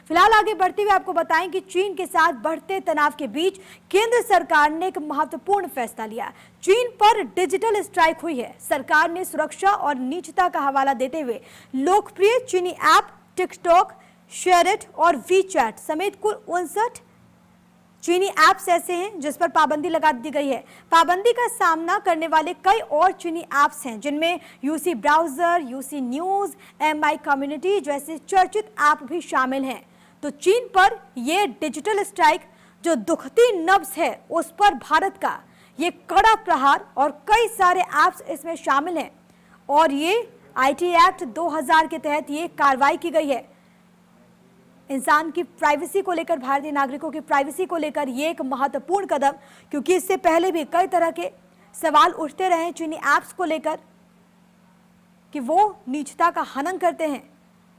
फिलहाल आगे बढ़ते हुए आपको बताएं कि चीन के साथ बढ़ते तनाव के बीच केंद्र सरकार ने एक महत्वपूर्ण फैसला लिया। चीन पर डिजिटल स्ट्राइक हुई है। सरकार ने सुरक्षा और निजता का हवाला देते हुए लोकप्रिय चीनी ऐप टिकटॉक, शेयरइट और वीचैट समेत कुल 59 चीनी ऐप्स ऐसे हैं जिस पर पाबंदी लगा दी गई है। पाबंदी का सामना करने वाले कई और चीनी ऐप्स हैं जिनमें UC browser, UC news, MI community जैसे चर्चित ऐप भी शामिल हैं। तो चीन पर यह डिजिटल स्ट्राइक जो दुखती नब्ज है उस पर भारत का ये कड़ा प्रहार और कई सारे ऐप्स इसमें शामिल हैं और ये आईटी एक्ट 2000 के तहत ये कार्रवाई की गई है। इंसान की प्राइवेसी को लेकर, भारतीय नागरिकों की प्राइवेसी को लेकर ये एक महत्वपूर्ण कदम, क्योंकि इससे पहले भी कई तरह के सवाल उठते रहे चीनी ऐप्स को लेकर कि वो निजता का हनन करते हैं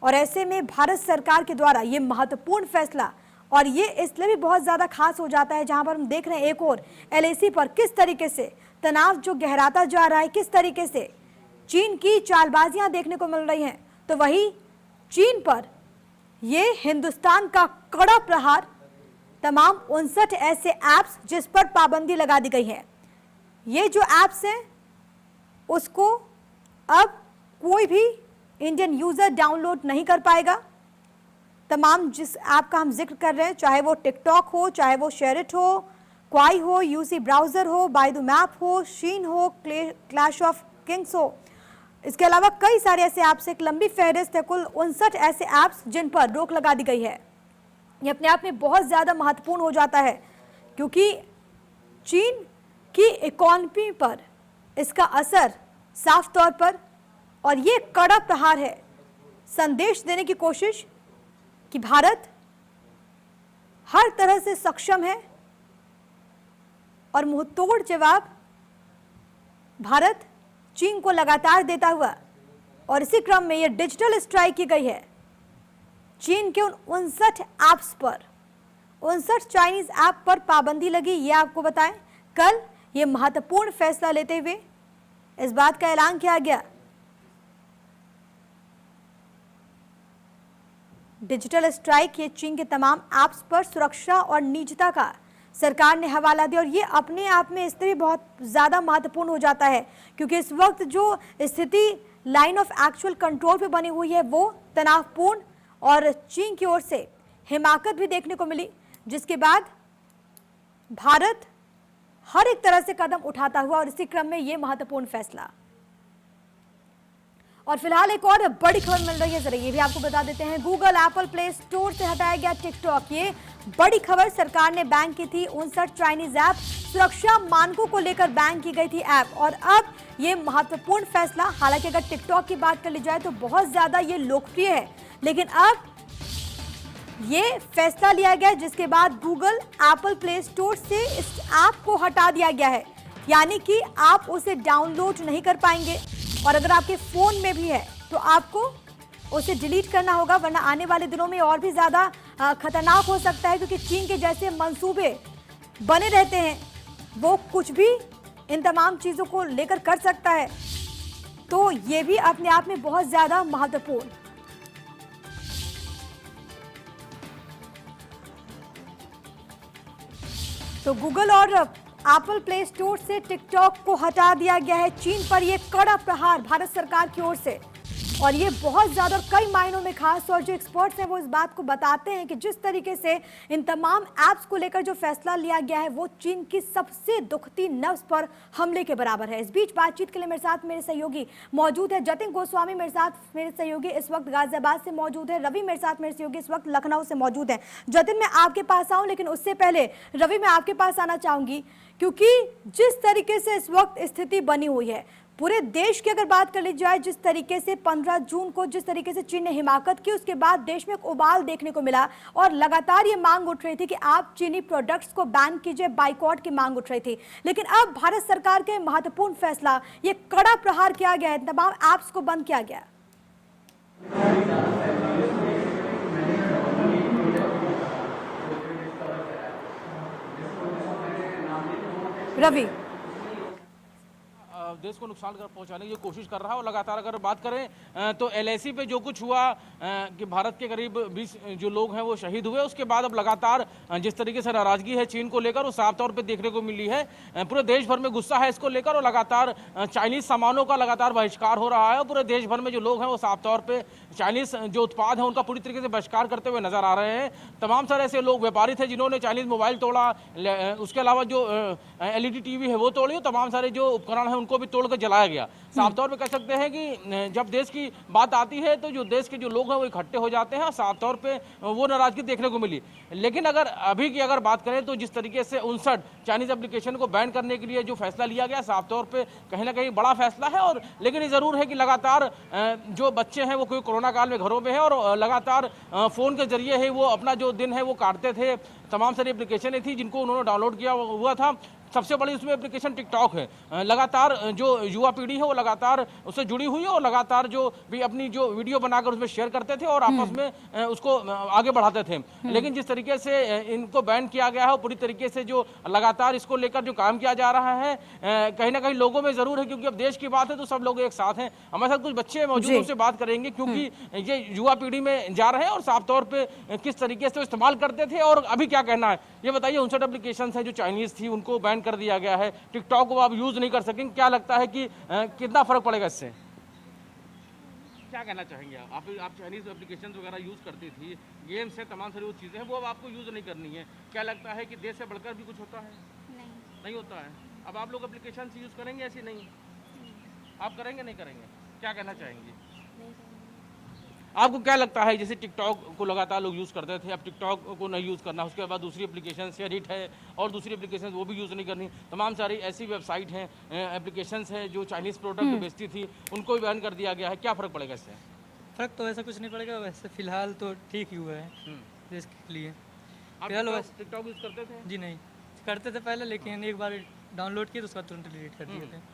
और ऐसे में भारत सरकार के द्वारा ये महत्वपूर्ण फैसला, और ये इसलिए भी बहुत ज़्यादा खास हो जाता है जहां पर हम देख रहे हैं एक और एलएसी पर किस तरीके से तनाव जो गहराता जा रहा है, किस तरीके से चीन की चालबाजियां देखने को मिल रही हैं, तो वही चीन पर ये हिंदुस्तान का कड़ा प्रहार। तमाम 59 ऐसे ऐप्स जिस पर पाबंदी लगा दी गई है, ये जो ऐप्स हैं उसको अब कोई भी इंडियन यूजर डाउनलोड नहीं कर पाएगा। तमाम जिस ऐप का हम जिक्र कर रहे हैं, चाहे वो टिकटॉक हो, चाहे वो शेयरइट हो, क्वाई हो, यूसी ब्राउजर हो, बाइडू मैप हो, शीन हो, क्लैश ऑफ किंग्स हो, इसके अलावा कई सारे ऐसे ऐप्स, एक लंबी फहरिस्त है, कुल 59 ऐसे ऐप्स जिन पर रोक लगा दी गई है। ये अपने आप में बहुत ज़्यादा महत्वपूर्ण हो जाता है क्योंकि चीन की इकोनॉमी पर इसका असर साफ तौर पर, और ये कड़ा प्रहार है, संदेश देने की कोशिश कि भारत हर तरह से सक्षम है और मुंहतोड़ जवाब भारत चीन को लगातार देता हुआ, और इसी क्रम में यह डिजिटल स्ट्राइक की गई है चीन के उन 59 ऐप्स पर। 59 चाइनीज ऐप पर पाबंदी लगी, ये आपको बताएं। कल ये महत्वपूर्ण फैसला लेते हुए इस बात का ऐलान किया गया। डिजिटल स्ट्राइक ये चीन के तमाम ऐप्स पर सुरक्षा और निजता का सरकार ने हवाला दिया, और ये अपने आप में इसलिए बहुत ज़्यादा महत्वपूर्ण हो जाता है क्योंकि इस वक्त जो स्थिति लाइन ऑफ एक्चुअल कंट्रोल पे बनी हुई है वो तनावपूर्ण, और चीन की ओर से हिमाकत भी देखने को मिली, जिसके बाद भारत हर एक तरह से कदम उठाता हुआ, और इसी क्रम में ये महत्वपूर्ण फैसला। और फिलहाल एक और बड़ी खबर मिल रही है, जरा ये भी आपको बता देते हैं। गूगल एप्पल प्ले स्टोर से हटाया गया टिकटॉक। ये बड़ी खबर सरकार ने बैन की थी 59 चाइनीज ऐप, सुरक्षा मानकों को लेकर बैन की गई थी ऐप, और अब ये महत्वपूर्ण फैसला। हालांकि अगर टिकटॉक की बात कर ली जाए तो बहुत ज्यादा ये लोकप्रिय है, लेकिन अब ये फैसला लिया गया जिसके बाद गूगल एप्पल प्ले स्टोर से इस ऐप को हटा दिया गया है, यानी कि आप उसे डाउनलोड नहीं कर पाएंगे, और अगर आपके फोन में भी है तो आपको उसे डिलीट करना होगा, वरना आने वाले दिनों में और भी ज़्यादा खतरनाक हो सकता है, क्योंकि चीन के जैसे मंसूबे बने रहते हैं, वो कुछ भी इन तमाम चीज़ों को लेकर कर सकता है। तो ये भी अपने आप में बहुत ज़्यादा महत्वपूर्ण। तो गूगल और एप्पल प्ले स्टोर से टिकटॉक को हटा दिया गया है। चीन पर यह कड़ा प्रहार भारत सरकार की ओर से, और ये बहुत ज़्यादा कई मायनों में खास, और जो एक्सपर्ट्स हैं वो इस बात को बताते हैं कि जिस तरीके से इन तमाम ऐप्स को लेकर जो फैसला लिया गया है वो चीन की सबसे दुखती नब्ज पर हमले के बराबर है। इस बीच बातचीत के लिए मेरे साथ मेरे सहयोगी मौजूद है। जतिन गोस्वामी मेरे साथ, मेरे सहयोगी इस वक्त गाजियाबाद से मौजूद है। रवि मेरे साथ, मेरे सहयोगी इस वक्त लखनऊ से मौजूद है। जतिन, मैं आपके पास आऊँ, लेकिन उससे पहले रवि मैं आपके पास आना चाहूँगी, क्योंकि जिस तरीके से इस वक्त स्थिति बनी हुई है पूरे देश की, अगर बात कर ली जाए, जिस तरीके से 15 जून को जिस तरीके से चीन ने हिमाकत की, उसके बाद देश में एक उबाल देखने को मिला, और लगातार ये मांग उठ रही थी कि आप चीनी प्रोडक्ट्स को बैन कीजिए, बाइकआउट की मांग उठ रही थी। लेकिन अब भारत सरकार के महत्वपूर्ण फैसला, ये कड़ा प्रहार किया गया है, तमाम ऐप्स को बंद किया गया। रवि, देश को नुकसान पहुंचाने की कोशिश कर रहा है। और लगातार अगर बात करें तो LAC पे जो कुछ हुआ कि भारत के करीब 20 जो लोग हैं वो शहीद हुए, उसके बाद अब लगातार जिस तरीके से नाराजगी है चीन को लेकर वो साफ तौर पे देखने को मिली है। पूरे देश भर में गुस्सा है इसको लेकर और लगातार चाइनीज सामानों का लगातार बहिष्कार हो रहा है। और पूरे देश भर में जो लोग हैं वो साफ तौर पे चाइनीज जो उत्पाद हैं उनका पूरी तरीके से बहिष्कार करते हुए नजर आ रहे हैं। तमाम सारे ऐसे लोग व्यापारी थे जिन्होंने चाइनीज मोबाइल तोड़ा, उसके अलावा जो LED टीवी है वो तोड़ी, तमाम सारे जो उपकरण हैं उनको भी तोड़कर जलाया गया। साफ तौर पे कह सकते हैं कि जब देश की बात आती है तो जो देश के जो लोग हैं वो इकट्ठे हो जाते हैं और साफ तौर पे वो नाराजगी देखने को मिली। लेकिन अगर अभी की अगर बात करें तो जिस तरीके से 59 चाइनीज एप्लीकेशन को बैन करने के लिए जो फैसला लिया गया, साफ तौर पे कहीं ना कहीं बड़ा फैसला है। और लेकिन ये जरूर है कि लगातार जो बच्चे हैं वो कोई कोरोना काल में घरों में है और लगातार फोन के जरिए है वो अपना जो दिन है वो काटते थे। तमाम सारी एप्लीकेशनें थी जिनको उन्होंने डाउनलोड किया हुआ था। सबसे बड़ी उसमें एप्लीकेशन टिकटॉक है। लगातार जो युवा पीढ़ी है वो लगातार उससे जुड़ी हुई है और लगातार जो भी अपनी जो वीडियो बनाकर उसमें शेयर करते थे और आपस में उसको आगे बढ़ाते थे। लेकिन जिस तरीके से इनको बैन किया गया है वो पूरी तरीके से जो लगातार इसको लेकर जो काम किया जा रहा है कहीं ना कहीं लोगों में जरूर है, क्योंकि अब देश की बात है तो सब लोग एक साथ हैं। हमारे साथ कुछ बच्चे मौजूद हैं, उनसे बात करेंगे क्योंकि ये युवा पीढ़ी में जा रहे हैं और साफ तौर पर किस तरीके से इस्तेमाल करते थे और अभी क्या कहना है ये बताइए। 59 एप्लीकेशन है जो चाइनीज थी उनको बैन कर दिया गया है, टिकटॉक को आप यूज नहीं कर सकेंगे, क्या लगता है कि कितना फर्क पड़ेगा इससे? क्या कहना चाहेंगे आप चाइनीज एप्लीकेशन वगैरह यूज करती थी, गेम्स है, तमाम सारी वो चीजें हैं वो अब आपको यूज नहीं करनी है, क्या लगता है कि देश से बढ़कर भी कुछ होता है? नहीं होता है। अब आप लोग एप्लीकेशन यूज करेंगे ऐसी? नहीं आप करेंगे नहीं करेंगे, क्या कहना चाहेंगे? आपको क्या लगता है जैसे टिकटॉक को लगातार लोग यूज़ करते थे, अब टिकटॉक को नहीं यूज़ करना, उसके बाद दूसरी एप्लीकेशन से हिट है और दूसरी एप्लीकेशन वो भी यूज़ नहीं करनी, तमाम सारी ऐसी वेबसाइट हैं एप्लीकेशंस हैं जो चाइनीज़ प्रोडक्ट बेचती थी उनको भी बैन कर दिया गया है, क्या फ़र्क पड़ेगा इससे? फ़र्क तो ऐसा कुछ नहीं पड़ेगा, वैसे फ़िलहाल तो ठीक ही हुआ है देश के लिए। आप टिकटॉक यूज़ करते थे? जी नहीं करते थे पहले, लेकिन एक बार डाउनलोड किए तो उसका तुरंत डिलीट कर दिए थे।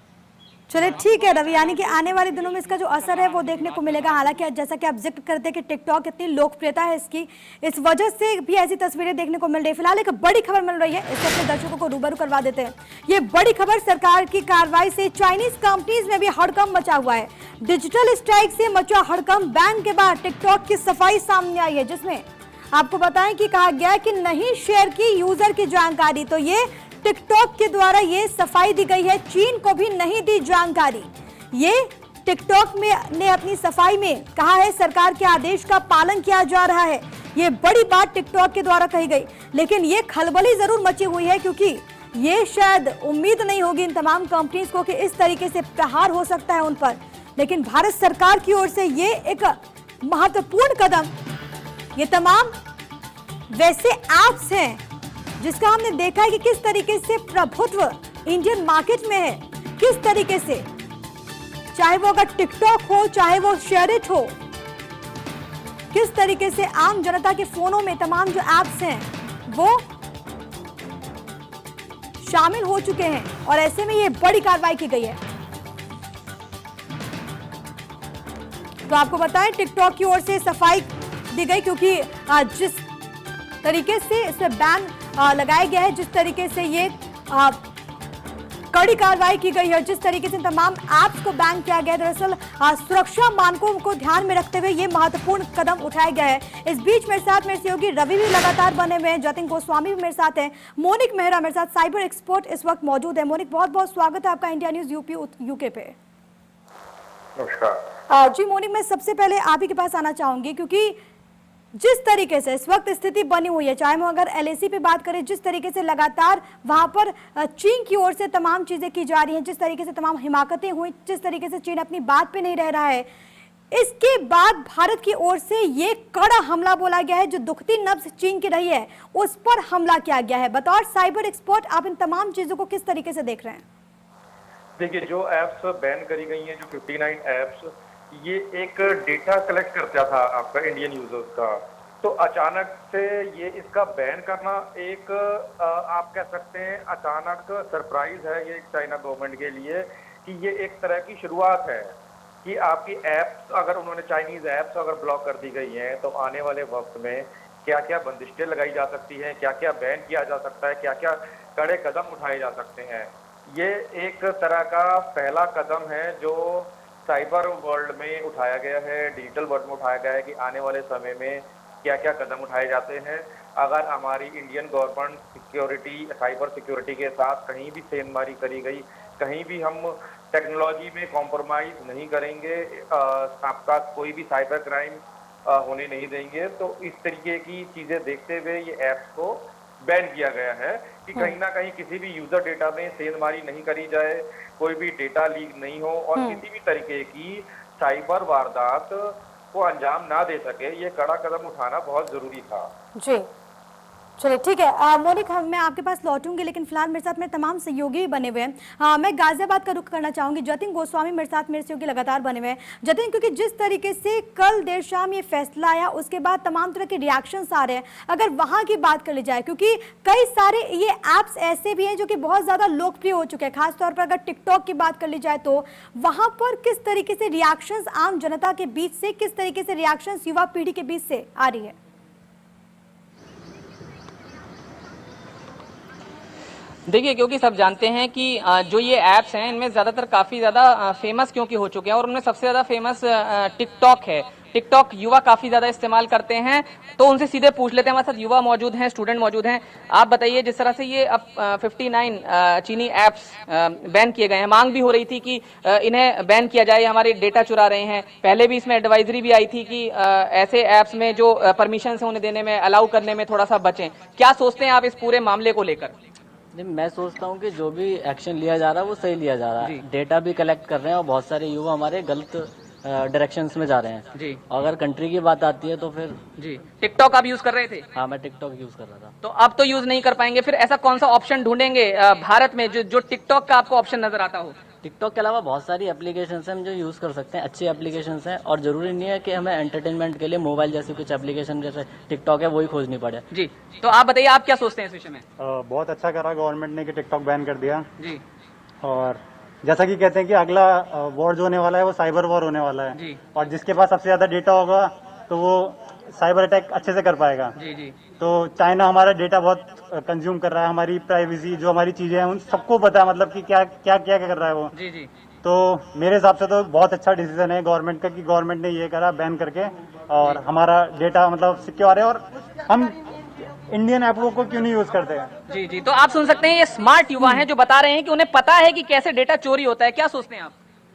चलिए ठीक है रवि, यानी कि आने वाले दिनों में इसका जो असर है वो देखने को मिलेगा। हालांकि जैसा कि आप जिक्र करते हैं कि टिकटॉक कितनी लोकप्रियता है इसकी, इस वजह से भी ऐसी तस्वीरें देखने को मिल रही है। फिलहाल एक बड़ी खबर मिल रही है, इससे अपने दर्शकों को रूबरू करवा देते हैं। ये बड़ी खबर, सरकार की कार्रवाई से चाइनीज कंपनीज में भी हड़कंप मचा हुआ है। डिजिटल स्ट्राइक से मचा हड़कंप, बैन के बाद टिकटॉक की सफाई सामने आई है, जिसमें आपको बताएं कि कहा गया कि नहीं शेयर की यूजर की जानकारी। तो ये टिकटॉक के द्वारा ये सफाई दी गई है, चीन को भी नहीं दी जानकारी। ये टिकटॉक में ने अपनी सफाई में कहा है सरकार के आदेश का पालन किया जा रहा है। ये बड़ी बात टिकटॉक के द्वारा कही गई, लेकिन ये खलबली जरूर मची हुई है क्योंकि ये शायद उम्मीद नहीं होगी इन तमाम कंपनीज को कि इस तरीके से प्रहार हो सकता है उन पर। लेकिन भारत सरकार की ओर से ये एक महत्वपूर्ण कदम, ये तमाम वैसे ऐप्स हैं जिसका हमने देखा है कि किस तरीके से प्रभुत्व इंडियन मार्केट में है, किस तरीके से, चाहे वो अगर टिकटॉक हो चाहे वो शेयरिट हो, किस तरीके से आम जनता के फोनों में तमाम जो ऐप्स हैं वो शामिल हो चुके हैं और ऐसे में ये बड़ी कार्रवाई की गई है। तो आपको बताएं टिकटॉक की ओर से सफाई दी गई क्योंकि जिस तरीके से इसमें बैन लगाया गया है, जिस तरीके से ये कड़ी कार्रवाई की गई है, जिस तरीके से तमाम ऐप्स को बैन किया गया है, दरअसल सुरक्षा मानकों को ध्यान में रखते हुए ये महत्वपूर्ण कदम उठाया गया है। इस बीच मेरे साथ मेरे सहयोगी रवि भी लगातार बने हुए हैं, जतिन गोस्वामी भी मेरे साथ हैं, मोनिक मेहरा मेरे साथ साइबर एक्सपर्ट इस वक्त मौजूद है। मोनिक, बहुत बहुत स्वागत है आपका इंडिया न्यूज यूके पे। नमस्कार जी मोनिक, मैं सबसे पहले आप ही के पास आना चाहूंगी क्योंकि जिस तरीके से इस वक्त स्थिति बनी हुई है, चाहे हम अगर LAC पे बात करें, जिस तरीके से लगातार वहां पर चीन की ओर से तमाम चीजें की जा रही हैं, जिस तरीके से तमाम हिमाकतें हुई, जिस तरीके से चीन अपनी बात पे नहीं रह रहा है, इसके बाद भारत की ओर से ये कड़ा हमला बोला गया है। जो दुखती नब्ज चीन की रही है उस पर हमला किया गया है। बतौर साइबर एक्सपर्ट आप इन तमाम चीजों को किस तरीके से देख रहे हैं? देखिए, जो एप्स बैन करी गई हैं, जो 59 एप्स, ये एक डेटा कलेक्ट करता था आपका इंडियन यूजर्स का, तो अचानक से ये इसका बैन करना एक आप कह सकते हैं अचानक सरप्राइज है ये चाइना गवर्नमेंट के लिए कि ये एक तरह की शुरुआत है कि आपकी एप्स अगर उन्होंने चाइनीज एप्स अगर ब्लॉक कर दी गई हैं तो आने वाले वक्त में क्या क्या बंदिशें लगाई जा सकती हैं, क्या क्या बैन किया जा सकता है, क्या क्या कड़े कदम उठाए जा सकते हैं। ये एक तरह का पहला कदम है जो साइबर वर्ल्ड में उठाया गया है, डिजिटल वर्ल्ड में उठाया गया है कि आने वाले समय में क्या क्या कदम उठाए जाते हैं। अगर हमारी Indian government security, cyber security के साथ कहीं भी सेंधमारी करी गई, कहीं भी हम टेक्नोलॉजी में कॉम्प्रोमाइज नहीं करेंगे, आपका कोई भी साइबर क्राइम होने नहीं देंगे, तो इस तरीके की चीजें देखते हुए ये ऐप्स को बैन किया गया है कि कहीं ना कहीं किसी भी यूजर डेटा में सेंधमारी नहीं करी जाए, कोई भी डेटा लीक नहीं हो और किसी भी तरीके की साइबर वारदात को अंजाम ना दे सके। ये कड़ा कदम उठाना बहुत जरूरी था। जी चलिए ठीक है। मोनिक, मैं आपके पास लौटूंगी, लेकिन फिलहाल मेरे साथ मेरे तमाम सहयोगी बने हुए हैं। मैं गाजियाबाद का रुख करना चाहूंगी। जतिन गोस्वामी मेरे साथ, मेरे सहयोगी लगातार बने हुए हैं। जतिन, क्योंकि जिस तरीके से कल देर शाम ये फैसला आया, उसके बाद तमाम तरह के रिएक्शंस आ रहे हैं। अगर वहां की बात कर ली जाए, क्योंकि कई सारे ये ऐप्स ऐसे भी हैं जो कि बहुत ज्यादा लोकप्रिय हो चुके हैं, खासतौर पर अगर टिकटॉक की बात कर ली जाए, तो वहां पर किस तरीके से रिएक्शंस आम जनता के बीच से, किस तरीके से रिएक्शंस युवा पीढ़ी के बीच से आ रही है? देखिए, क्योंकि सब जानते हैं कि जो ये ऐप्स हैं इनमें ज़्यादातर काफ़ी ज़्यादा फेमस क्योंकि हो चुके हैं, और उनमें सबसे ज़्यादा फेमस टिकटॉक है। टिकटॉक युवा काफ़ी ज़्यादा इस्तेमाल करते हैं, तो उनसे सीधे पूछ लेते हैं। हमारे साथ युवा मौजूद हैं, स्टूडेंट मौजूद हैं। आप बताइए, जिस तरह से ये अब 59 चीनी ऐप्स बैन किए गए हैं, मांग भी हो रही थी कि इन्हें बैन किया जाए, हमारे डेटा चुरा रहे हैं। पहले भी इसमें एडवाइजरी भी आई थी कि ऐसे ऐप्स में जो परमिशन है उन्हें देने में, अलाउ करने में थोड़ा सा बचें। क्या सोचते हैं आप इस पूरे मामले को लेकर? नहीं, मैं सोचता हूँ कि जो भी एक्शन लिया जा रहा है वो सही लिया जा रहा है। डेटा भी कलेक्ट कर रहे हैं और बहुत सारे युवा हमारे गलत डायरेक्शंस में जा रहे हैं जी। अगर कंट्री की बात आती है तो फिर जी। टिकटॉक आप यूज कर रहे थे? हाँ, मैं टिकटॉक यूज कर रहा था। तो अब तो यूज नहीं कर पाएंगे, फिर ऐसा कौन सा ऑप्शन ढूंढेंगे भारत में जो टिकटॉक का आपको ऑप्शन नजर आता हो? टिकटॉक के अलावा बहुत सारी एप्लीकेशंस हैं जो यूज़ कर सकते हैं, अच्छी एप्लीकेशंस हैं, और ज़रूरी नहीं है कि हमें एंटरटेनमेंट के लिए मोबाइल जैसी कुछ एप्लीकेशन जैसे टिकटॉक है वही खोजनी पड़े। जी, तो आप बताइए, आप क्या सोचते हैं इस विषय में? बहुत अच्छा करा गवर्नमेंट ने कि टिकटॉक बैन कर दिया। जी। और जैसा कि कहते हैं कि अगला वॉर जो होने वाला है वो साइबर वॉर होने वाला है जी। और जिसके पास सबसे ज्यादा डेटा होगा तो वो साइबर अटैक अच्छे से कर पाएगा। जी जी। तो चाइना हमारा डेटा बहुत कंज्यूम कर रहा है, हमारी प्राइवेसी जो हमारी चीजें हैं उन सबको पता है, मतलब कि क्या क्या क्या कर रहा है वो। जी जी। तो मेरे हिसाब से तो बहुत अच्छा डिसीजन है गवर्नमेंट का कि गवर्नमेंट ने ये करा बैन करके, और हमारा डेटा मतलब सिक्योर है और हम इंडियन ऐपों को क्यों नहीं यूज करते हैं। जी जी। तो आप सुन सकते हैं, ये स्मार्ट युवा हैं जो बता रहे हैं कि उन्हें पता है कि कैसे डेटा चोरी होता है। क्या सोचते हैं आप?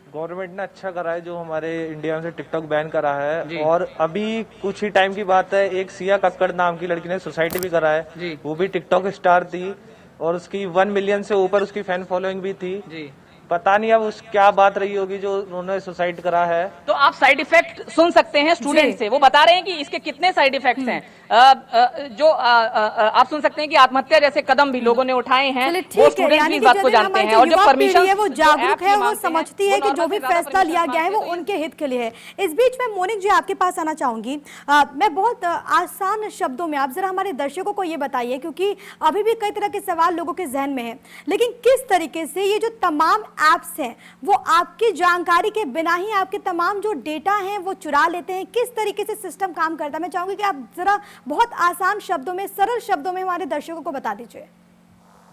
गवर्नमेंट ने अच्छा करा है जो हमारे इंडिया में से टिकटॉक बैन करा जी। है, और अभी कुछ ही टाइम की बात है, एक सिया कक्कड़ नाम की लड़की ने सुसाइड भी करा है जी। वो भी टिकटॉक स्टार थी और उसकी 1 मिलियन से ऊपर उसकी फैन फॉलोइंग भी थी जी। पता नहीं अब उस क्या बात रही होगी जो उन्होंने सुसाइड करा है। तो आप साइड इफेक्ट सुन सकते हैं स्टूडेंट से, वो बता रहे हैं कि इसके कितने साइड इफेक्ट्स हैं। जो आप सुन सकते हैं कि आत्महत्या जैसे कदम भी लोगों ने उठाए हैं। वो स्टूडेंट भी इस बात को जानते हैं, और जो परमिशन है वो जागरूक है, वो समझती है कि जो भी फैसला लिया गया है वो उनके हित के लिए है। इस बीच में मोनिक जी आपके पास आना चाहूंगी। मैं बहुत आसान शब्दों में आप जरा हमारे दर्शकों को ये बताइए, क्योंकि अभी भी कई तरह के सवाल लोगों के जहन में है, लेकिन किस तरीके से ये जो तमाम ऐप्स हैं वो आपकी जानकारी के बिना ही आपके तमाम जो डेटा हैं वो चुरा लेते हैं, किस तरीके से सिस्टम काम करता है? मैं चाहूंगी कि आप जरा बहुत आसान शब्दों में, सरल शब्दों में हमारे दर्शकों को बता दीजिए।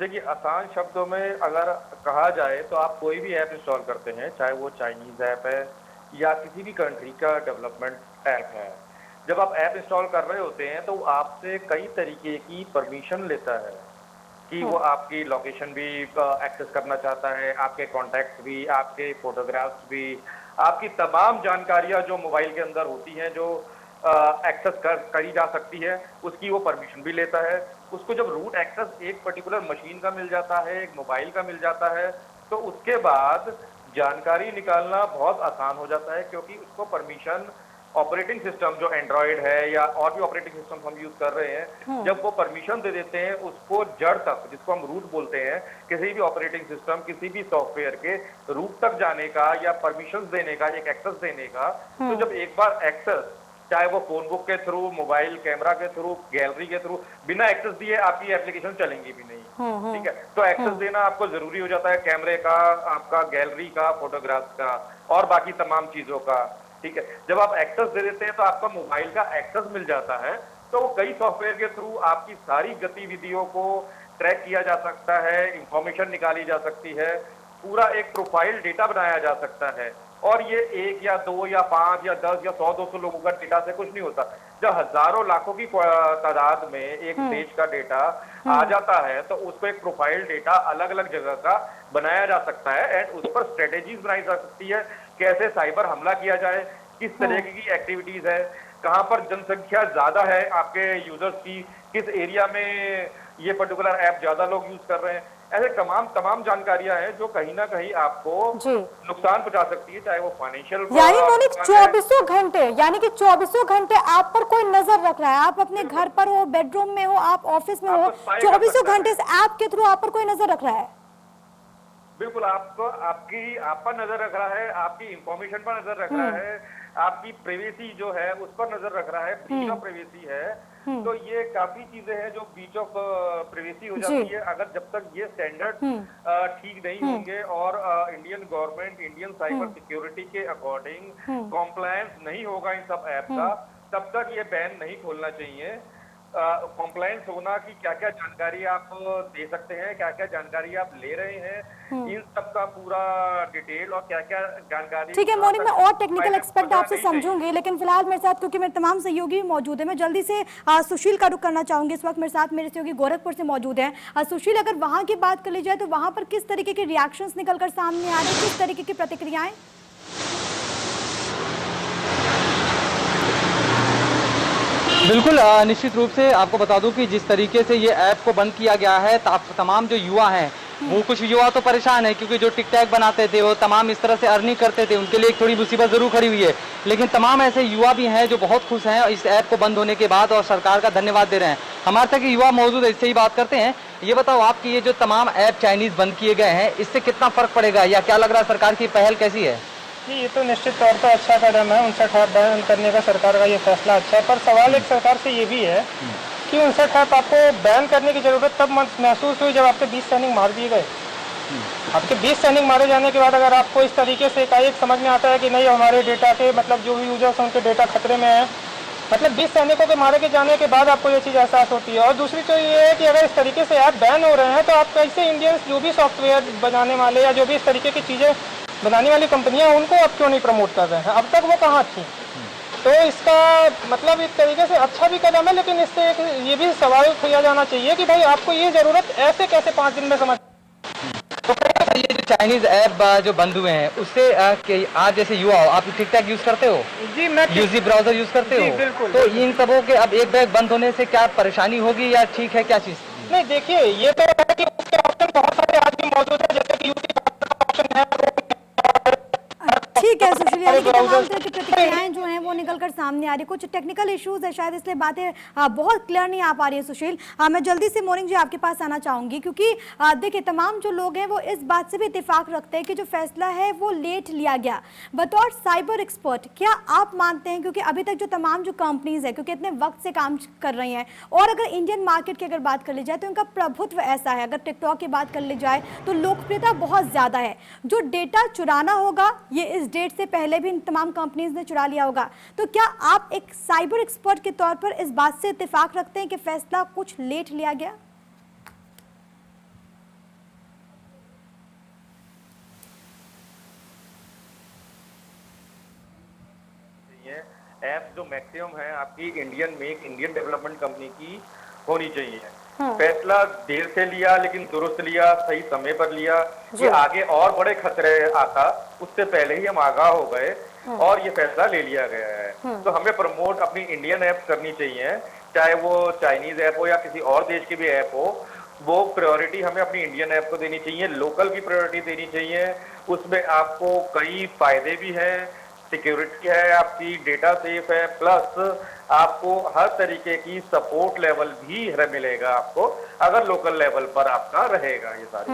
देखिए, आसान शब्दों में अगर कहा जाए तो आप कोई भी ऐप इंस्टॉल करते हैं, चाहे वो चाइनीज ऐप है या किसी भी कंट्री का डेवलपमेंट ऐप है, जब आप ऐप इंस्टॉल कर रहे होते हैं तो आपसे कई तरीके की परमिशन लेता है कि वो आपकी लोकेशन भी एक्सेस करना चाहता है, आपके कॉन्टैक्ट्स भी, आपके फोटोग्राफ्स भी, आपकी तमाम जानकारियां जो मोबाइल के अंदर होती हैं जो एक्सेस करी जा सकती है, उसकी वो परमिशन भी लेता है। उसको जब रूट एक्सेस एक पर्टिकुलर मशीन का मिल जाता है, एक मोबाइल का मिल जाता है, तो उसके बाद जानकारी निकालना बहुत आसान हो जाता है, क्योंकि उसको परमिशन ऑपरेटिंग सिस्टम जो एंड्रॉइड है या और भी ऑपरेटिंग सिस्टम हम यूज कर रहे हैं, जब वो परमिशन दे देते हैं उसको जड़ तक, जिसको हम रूट बोलते हैं, किसी भी ऑपरेटिंग सिस्टम, किसी भी सॉफ्टवेयर के रूट तक जाने का या परमिशन देने का, एक एक्सेस देने का, तो जब एक बार एक्सेस, चाहे वो फोन बुक के थ्रू, मोबाइल कैमरा के थ्रू, गैलरी के थ्रू, बिना एक्सेस दिए आपकी एप्लीकेशन चलेंगी भी नहीं। ठीक है, तो एक्सेस देना आपको जरूरी हो जाता है, कैमरे का, आपका गैलरी का, फोटोग्राफ्स का और बाकी तमाम चीजों का। ठीक है, जब आप एक्सेस दे देते हैं तो आपका मोबाइल का एक्सेस मिल जाता है, तो कई सॉफ्टवेयर के थ्रू आपकी सारी गतिविधियों को ट्रैक किया जा सकता है, इंफॉर्मेशन निकाली जा सकती है, पूरा एक प्रोफाइल डेटा बनाया जा सकता है। और ये 1 या 2 या 5 या 10 या 100-200 लोगों का डेटा से कुछ नहीं होता। जब हजारों लाखों की तादाद में एक देश का डेटा आ जाता है तो उसको एक प्रोफाइल डेटा अलग अलग जगह का बनाया जा सकता है एंड उस पर स्ट्रेटेजीज बनाई जा सकती है, कैसे साइबर हमला किया जाए, किस तरह की एक्टिविटीज है, कहां पर जनसंख्या ज्यादा है आपके यूजर्स की, किस एरिया में ये पर्टिकुलर ऐप ज्यादा लोग यूज कर रहे हैं। ऐसे तमाम जानकारियां हैं जो कहीं ना कहीं आपको नुकसान पहुंचा सकती है, चाहे वो फाइनेंशियल। यानी मोनिक 24 घंटे, यानी कि 24 घंटे आप पर कोई नजर रख रहा है। आप अपने घर पर हो, बेडरूम में हो, आप ऑफिस में हो, 24 घंटे से ऐप के थ्रू आप पर कोई नजर रख रहा है। बिल्कुल, आपको आप पर नजर रख रहा है, आपकी इंफॉर्मेशन पर नजर रख रहा है, आपकी प्राइवेसी जो है उस पर नजर रख रहा है, ब्रीच ऑफ प्राइवेसी है। तो ये काफी चीजें हैं जो ब्रीच ऑफ प्राइवेसी हो जाती है अगर जब तक ये स्टैंडर्ड ठीक नहीं होंगे और Indian government, Indian cyber security के अकॉर्डिंग कॉम्प्लायंस नहीं होगा इन सब ऐप का, तब तक ये बैन नहीं खोलना चाहिए। कॉम्प्लायंस होना कि क्या क्या जानकारी आप दे सकते हैं, क्या क्या जानकारी आप ले रहे हैं, इन सब का पूरा डिटेल और क्या क्या जानकारी। ठीक है मोनिक, मैं और टेक्निकल एक्सपेक्ट आपसे समझूंगी, लेकिन फिलहाल मेरे साथ क्योंकि मेरे तमाम सहयोगी मौजूद है, मैं जल्दी से सुशील का रुख करना चाहूंगी। इस वक्त मेरे साथ मेरे सहयोगी गोरखपुर से मौजूद है। सुशील, अगर वहां की बात कर ली जाए तो वहां पर किस तरीके के रिएक्शंस निकलकर सामने आ रहे हैं, किस तरीके की प्रतिक्रियाएं? बिल्कुल, निश्चित रूप से आपको बता दूं कि जिस तरीके से ये ऐप को बंद किया गया है, तमाम जो युवा हैं वो कुछ युवा तो परेशान है क्योंकि जो टिकटॉक बनाते थे वो तमाम इस तरह से अर्निंग करते थे, उनके लिए एक थोड़ी मुसीबत जरूर खड़ी हुई है। लेकिन तमाम ऐसे युवा भी हैं जो बहुत खुश हैं इस ऐप को बंद होने के बाद और सरकार का धन्यवाद दे रहे हैं। हमारे तक युवा मौजूद है, इससे ही बात करते हैं। ये बताओ आपकी ये जो तमाम ऐप चाइनीज बंद किए गए हैं, इससे कितना फर्क पड़ेगा या क्या लग रहा है, सरकार की पहल कैसी है? जी, ये तो निश्चित तौर पर अच्छा कदम है। 59 ऐप बैन करने का सरकार का ये फैसला अच्छा है, पर सवाल एक सरकार से ये भी है कि 59 ऐप आपको बैन करने की जरूरत तब महसूस हुई जब आपके 20 सैनिक मार दिए गए। आपके 20 सैनिक मारे जाने के बाद अगर आपको इस तरीके से एकाएक समझ में आता है कि नहीं हमारे डेटा के मतलब जो भी यूजर्स हैं उनके डेटा खतरे में है, मतलब 20 सैनिकों के मारे के जाने के बाद आपको ये चीज़ एहसास होती है। और दूसरी तो ये है कि अगर इस तरीके से ऐप बैन हो रहे हैं तो आप कैसे इंडियंस जो भी सॉफ्टवेयर बनाने वाले या जो भी इस तरीके की चीज़ें बनाने वाली कंपनियां उनको अब क्यों नहीं प्रमोट कर रहे हैं? अब तक वो कहाँ थी? तो इसका मतलब एक तरीके से अच्छा भी कदम है, लेकिन इससे एक ये भी सवाल किया जाना चाहिए कि भाई आपको ये जरूरत ऐसे कैसे 5 दिन में समझ। तो ये जो चाइनीज ऐप जो बंद हुए हैं उससे आज जैसे युवा हो, आप टिकटॉक यूज करते हो? जी, मैं यूजी ब्राउजर यूज करते हो? बिल्कुल। तो इन सबों के अब एक बैग बंद होने से क्या परेशानी होगी या ठीक है, क्या चीज? नहीं, देखिए ये तो है कि उसके ऑप्शन बहुत सारे आज भी मौजूद है, जैसे कि यूपी ऑप्शन है। ठीक है सुशील, यानी कि तमाम तरह की प्रतिक्रियाएं जो हैं वो निकलकर सामने आ रही। कुछ टेक्निकल इश्यूज है शायद, इसलिए बातें बहुत क्लियर नहीं आ पा रही है। सुशील, मैं जल्दी से मोनिक जी आपके पास आना चाहूंगी क्योंकि देखिए तमाम जो लोग हैं वो इस बात से भी इत्तेफाक रखते हैं कि जो फैसला है वो लेट लिया गया। बतौर साइबर एक्सपर्ट क्या आप मानते हैं, क्योंकि अभी तक जो तमाम जो कंपनीज है क्योंकि इतने वक्त से काम कर रही हैं और अगर इंडियन मार्केट की अगर बात कर ली जाए तो इनका प्रभुत्व ऐसा है, अगर टिकटॉक की बात कर ली जाए तो लोकप्रियता बहुत ज्यादा है, जो डेटा चुराना होगा ये इस डेट से पहले भी इन तमाम कंपनीज ने चुरा लिया होगा। तो क्या आप एक साइबर एक्सपर्ट के तौर पर इस बात से इत्तेफाक रखते हैं कि फैसला कुछ लेट लिया गया? ऐप जो मैक्सिमम है आपकी Indian make, Indian development company की होनी चाहिए। फैसला देर से लिया लेकिन दुरुस्त लिया, सही समय पर लिया। ये आगे और बड़े खतरे आता उससे पहले ही हम आगाह हो गए और ये फैसला ले लिया गया है। तो हमें प्रमोट अपनी इंडियन ऐप करनी चाहिए, चाहे वो चाइनीज ऐप हो या किसी और देश की भी ऐप हो। वो प्रायोरिटी हमें अपनी इंडियन ऐप को देनी चाहिए, लोकल की प्रायोरिटी देनी चाहिए। उसमें आपको कई फायदे भी हैं, सिक्योरिटी है, आपकी डेटा सेफ है, प्लस आपको हर तरीके की सपोर्ट लेवल भी मिलेगा आपको अगर लोकल लेवल पर आपका रहेगा ये सारी।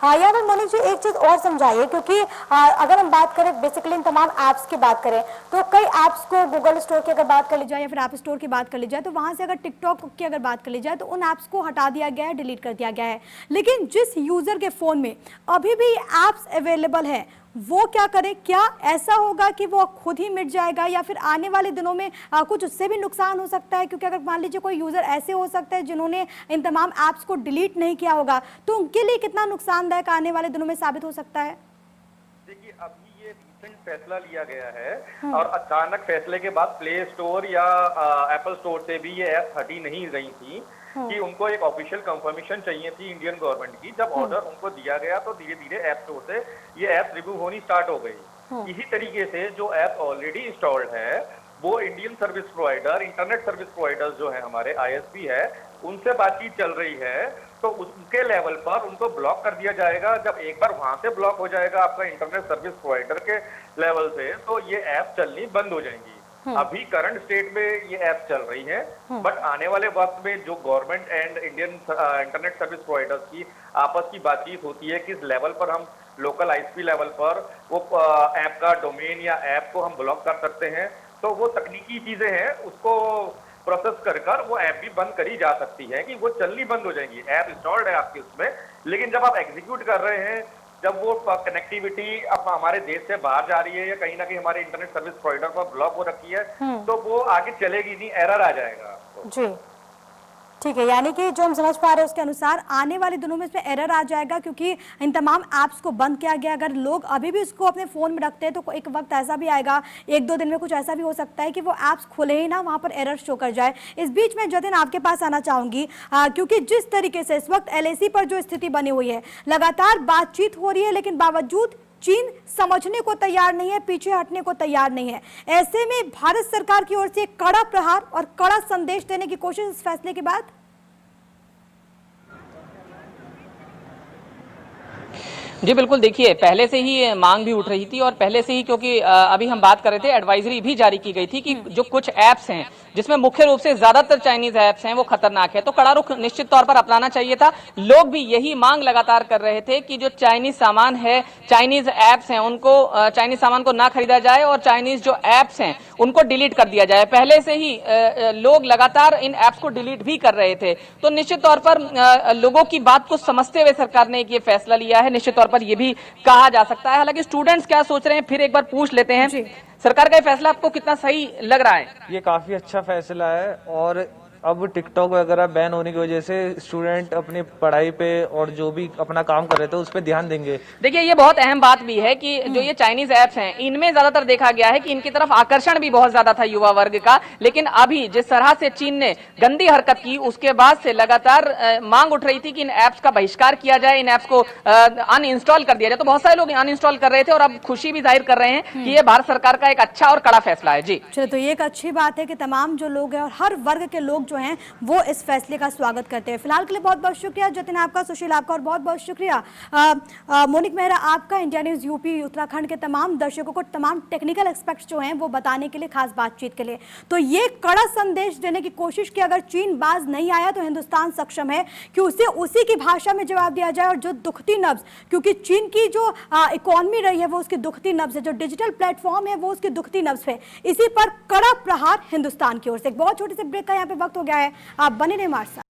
हाँ यार मोनिक जी, एक चीज और समझाइए क्योंकि अगर हम बात करें बेसिकली इन तमाम ऐप्स की बात करें तो कई ऐप्स को गूगल स्टोर की अगर बात कर ली जाए या फिर ऐप स्टोर की बात कर ली जाए तो वहां से अगर टिकटॉक की अगर बात कर ली जाए तो उन ऐप्स को हटा दिया गया है, डिलीट कर दिया गया है। लेकिन जिस यूजर के फोन में अभी भी ऐप्स अवेलेबल है वो क्या करे? क्या ऐसा होगा कि वो खुद ही मिट जाएगा या फिर आने वाले दिनों में कुछ उससे भी नुकसान हो सकता है? क्योंकि अगर मान लीजिए कोई यूजर ऐसे हो सकते हैं जिन्होंने इन तमाम ऐप्स को डिलीट नहीं किया होगा, तो उनके लिए कितना नुकसानदायक आने वाले दिनों में साबित हो सकता है? देखिए, अभी ये रिसेंट फैसला लिया गया है और अचानक फैसले के बाद प्ले स्टोर या एप्पल स्टोर से भी ये ऐप हटी नहीं रही थी कि उनको एक ऑफिशियल कंफर्मेशन चाहिए थी इंडियन गवर्नमेंट की। जब ऑर्डर उनको दिया गया तो धीरे धीरे ऐप स्टोर से ये ऐप रिमूव होनी स्टार्ट हो गई। इसी तरीके से जो ऐप ऑलरेडी इंस्टॉल्ड है वो Indian service provider, internet service providers जो है हमारे ISP है, उनसे बातचीत चल रही है, तो उनके लेवल पर उनको ब्लॉक कर दिया जाएगा। जब एक बार वहां से ब्लॉक हो जाएगा आपका इंटरनेट सर्विस प्रोवाइडर के लेवल से, तो ये ऐप चलनी बंद हो जाएंगी। अभी करंट स्टेट में ये ऐप चल रही है, बट आने वाले वक्त में जो government and Indian internet service providers की आपस की बातचीत होती है किस लेवल पर हम लोकल ISP लेवल पर वो ऐप का डोमेन या ऐप को हम ब्लॉक कर सकते हैं, तो वो तकनीकी चीजें हैं, उसको प्रोसेस कर वो ऐप भी बंद करी जा सकती है कि वो चलनी बंद हो जाएंगी। ऐप इंस्टॉल्ड है आपके उसमें, लेकिन जब आप एग्जीक्यूट कर रहे हैं, जब वो कनेक्टिविटी अब हमारे देश से बाहर जा रही है या कहीं ना कहीं हमारे इंटरनेट सर्विस प्रोवाइडर पर ब्लॉक हो रखी है, तो वो आगे चलेगी नहीं, एरर आ जाएगा। जी ठीक है, यानी कि जो हम समझ पा रहे हैं उसके अनुसार आने वाले दिनों में इसमें एरर आ जाएगा क्योंकि इन तमाम ऐप्स को बंद किया गया। अगर लोग अभी भी उसको अपने फ़ोन में रखते हैं तो एक वक्त ऐसा भी आएगा, 1-2 दिन में कुछ ऐसा भी हो सकता है कि वो ऐप्स खुले ही ना, वहाँ पर एरर शो कर जाए। इस बीच में जतिन आपके पास आना चाहूँगी क्योंकि जिस तरीके से इस वक्त LAC पर जो स्थिति बनी हुई है, लगातार बातचीत हो रही है लेकिन बावजूद चीन समझने को तैयार नहीं है, पीछे हटने को तैयार नहीं है। ऐसे में भारत सरकार की ओर से कड़ा प्रहार और कड़ा संदेश देने की कोशिश इस फैसले के बाद। जी बिल्कुल, देखिए पहले से ही मांग भी उठ रही थी और पहले से ही, क्योंकि अभी हम बात कर रहे थे, एडवाइजरी भी जारी की गई थी कि जो कुछ ऐप्स हैं जिसमें मुख्य रूप से ज्यादातर चाइनीज ऐप्स हैं वो खतरनाक है, तो कड़ा रुख निश्चित तौर पर अपनाना चाहिए था। लोग भी यही मांग लगातार कर रहे थे कि जो चाइनीज सामान है, चाइनीज ऐप्स हैं, उनको चाइनीज सामान को ना खरीदा जाए और चाइनीज जो ऐप्स हैं उनको डिलीट कर दिया जाए। पहले से ही लोग लगातार इन ऐप्स को डिलीट भी कर रहे थे, तो निश्चित तौर पर लोगों की बात को समझते हुए सरकार ने ये फैसला लिया है, निश्चित तौर पर ये भी कहा जा सकता है। हालांकि स्टूडेंट्स क्या सोच रहे हैं फिर एक बार पूछ लेते हैं। सरकार का ये फैसला आपको कितना सही लग रहा है? ये काफी अच्छा फैसला है और अब टिकटॉक वगैरह बैन होने की वजह से स्टूडेंट अपनी पढ़ाई पे और जो भी अपना काम कर रहे थे उस पर ध्यान देंगे। देखिए ये बहुत अहम बात भी है कि जो ये चाइनीज ऐप्स हैं इनमें ज्यादातर देखा गया है कि इनकी तरफ आकर्षण भी बहुत ज्यादा था युवा वर्ग का, लेकिन अभी जिस तरह से चीन ने गंदी हरकत की उसके बाद से लगातार मांग उठ रही थी कि इन ऐप्स का बहिष्कार किया जाए, इन ऐप्स को अनइंस्टॉल कर दिया जाए, तो बहुत सारे लोग अनइंस्टॉल कर रहे थे और अब खुशी भी जाहिर कर रहे हैं कि ये भारत सरकार का एक अच्छा और कड़ा फैसला है। जी चलो, तो ये एक अच्छी बात है कि तमाम जो लोग हैं और हर वर्ग के लोग जो हैं वो इस फैसले का स्वागत करते हैं। फिलहाल के लिए बहुत बहुत शुक्रिया जतिन आपका, सुशील आपका और बहुत बहुत शुक्रिया मोनिक मेहरा आपका, इंडिया न्यूज़ यूपी उत्तराखंड के तमाम दर्शकों को तमाम टेक्निकल एस्पेक्ट्स जो हैं वो बताने के लिए, खास बातचीत के लिए। तो ये कड़ा संदेश देने की कोशिश की अगर चीन बाज नहीं आया तो हिंदुस्तान सक्षम है कि उसे उसी की भाषा में जवाब दिया जाए। और जो दुखती नब्ज, क्योंकि चीन की जो इकोनॉमी रही है वो उसकी दुखती नब्ज है, जो डिजिटल प्लेटफॉर्म है वो उसकी दुखती नब्ज है, इसी पर कड़ा प्रहार हिंदुस्तान की ओर से। एक बहुत छोटे से ब्रेक का यहाँ पे वक्त हो गया है, आप बने रहे हमारे साथ।